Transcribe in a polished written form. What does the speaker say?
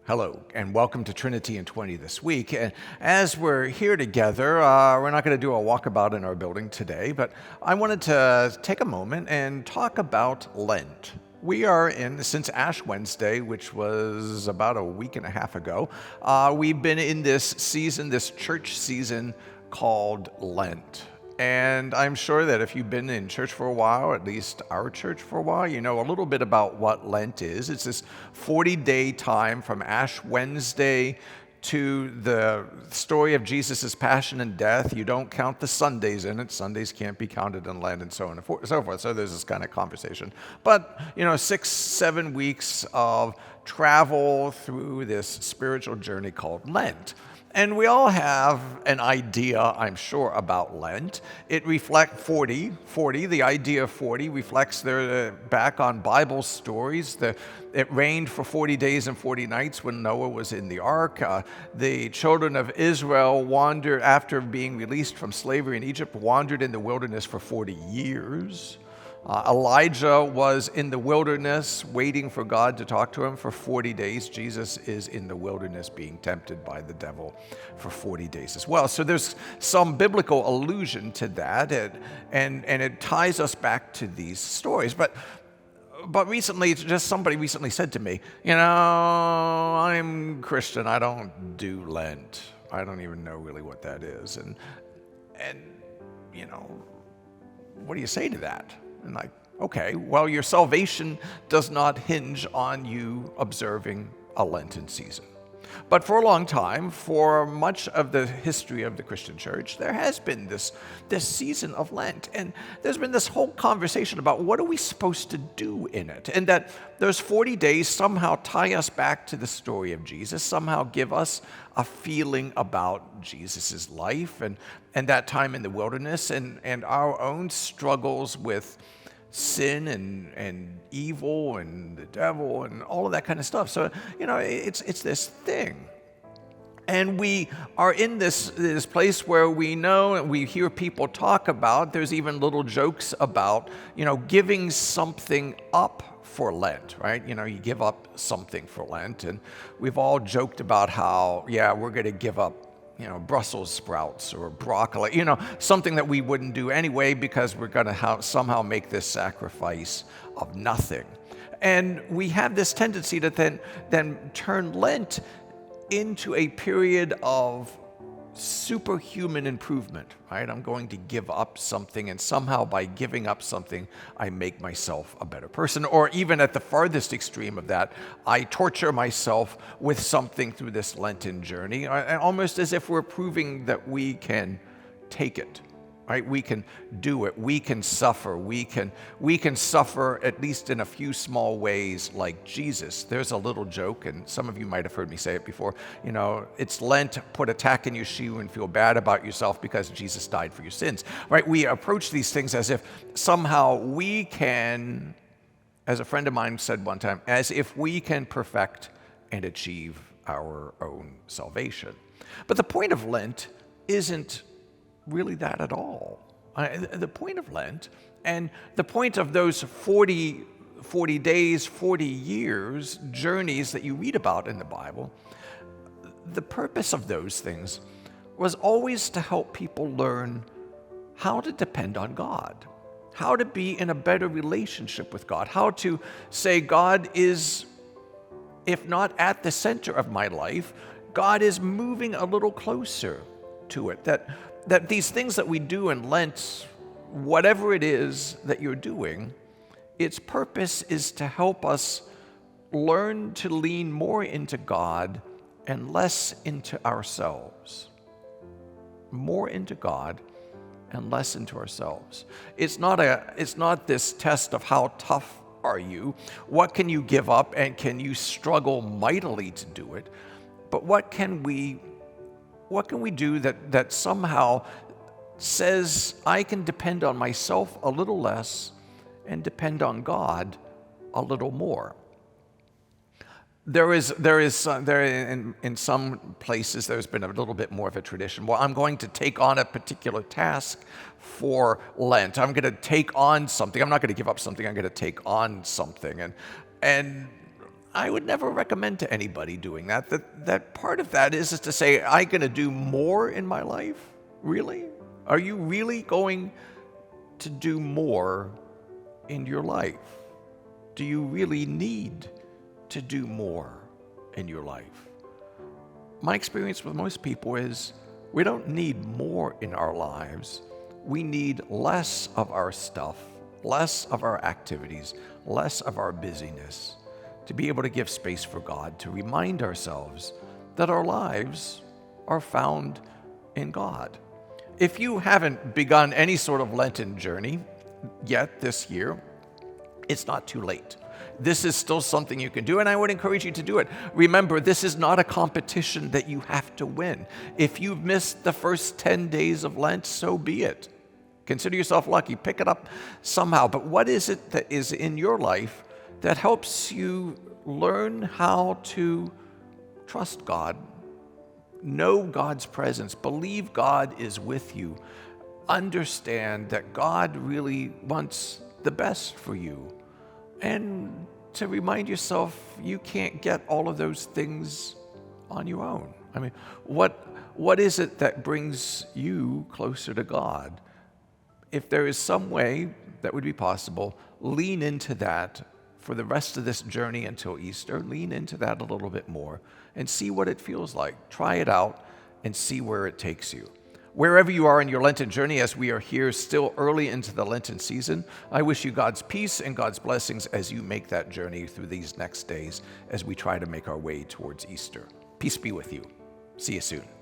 Hello, and welcome to Trinity in 20 this week. And as we're here together, we're not going to do a walkabout in our building today, but I wanted to take a moment and talk about Lent. We are since Ash Wednesday, which was about a week and a half ago, we've been in this season, this church season called Lent. And I'm sure that if you've been in church for a while, or at least our church for a while, you know a little bit about what Lent is. It's this 40-day time from Ash Wednesday to the story of Jesus' passion and death. You don't count the Sundays in it. Sundays can't be counted in Lent and so on and so forth. So there's this kind of conversation. But, 6-7 weeks of travel through this spiritual journey called Lent. And we all have an idea, I'm sure, about Lent. It reflects 40. The idea of 40 reflects back on Bible stories. It rained for 40 days and 40 nights when Noah was in the ark. The children of Israel wandered, after being released from slavery in Egypt, wandered in the wilderness for 40 years. Elijah was in the wilderness waiting for God to talk to him for 40 days. Jesus is in the wilderness being tempted by the devil for 40 days as well. So there's some biblical allusion to that, and it ties us back to these stories. But recently, somebody recently said to me, I'm Christian, I don't do Lent. I don't even know really what that is. And what do you say to that? And okay, well, your salvation does not hinge on you observing a Lenten season. But for a long time, for much of the history of the Christian church, there has been this season of Lent. And there's been this whole conversation about what are we supposed to do in it? And that those 40 days somehow tie us back to the story of Jesus, somehow give us a feeling about Jesus' life and that time in the wilderness and our own struggles with sin and evil and the devil and all of that kind of stuff. So, it's this thing. And we are in this place where we know and we hear people talk about, there's even little jokes about, giving something up for Lent, right? You give up something for Lent. And we've all joked about how, we're going to give up Brussels sprouts or broccoli, something that we wouldn't do anyway because we're going to somehow make this sacrifice of nothing. And we have this tendency to then turn Lent into a period of superhuman improvement, right? I'm going to give up something, and somehow by giving up something, I make myself a better person. Or even at the farthest extreme of that, I torture myself with something through this Lenten journey, almost as if we're proving that we can take it, right? We can do it. We can suffer. We can suffer at least in a few small ways like Jesus. There's a little joke, and some of you might have heard me say it before. It's Lent, put a tack in your shoe and feel bad about yourself because Jesus died for your sins, right? We approach these things as if somehow we can, as a friend of mine said one time, as if we can perfect and achieve our own salvation. But the point of Lent isn't really that at all. The point of Lent and the point of those 40 days, 40 years journeys that you read about in the Bible, the purpose of those things was always to help people learn how to depend on God, how to be in a better relationship with God, how to say God is, if not at the center of my life, God is moving a little closer to it, that these things that we do in Lent, whatever it is that you're doing, its purpose is to help us learn to lean more into God and less into ourselves. More into God and less into ourselves. It's not this test of how tough are you, what can you give up, and can you struggle mightily to do it, but what can we do that somehow says I can depend on myself a little less and depend on God a little more? There is in some places there's been a little bit more of a tradition. Well, I'm going to take on a particular task for Lent. I'm going to take on something. I'm not going to give up something. I'm going to take on something. And I would never recommend to anybody doing that. That part of that is to say, I'm going to do more in my life? Really? Are you really going to do more in your life? Do you really need to do more in your life? My experience with most people is we don't need more in our lives. We need less of our stuff, less of our activities, less of our busyness, to be able to give space for God, to remind ourselves that our lives are found in God. If you haven't begun any sort of Lenten journey yet this year, it's not too late. This is still something you can do, and I would encourage you to do it. Remember, this is not a competition that you have to win. If you've missed the first 10 days of Lent, so be it. Consider yourself lucky. Pick it up somehow. But what is it that is in your life that helps you learn how to trust God, know God's presence, believe God is with you, understand that God really wants the best for you, and to remind yourself you can't get all of those things on your own? I mean, what is it that brings you closer to God? If there is some way that would be possible, lean into that for the rest of this journey until Easter. Lean into that a little bit more and see what it feels like. Try it out and see where it takes you. Wherever you are in your Lenten journey, as we are here still early into the Lenten season, I wish you God's peace and God's blessings as you make that journey through these next days as we try to make our way towards Easter. Peace be with you. See you soon.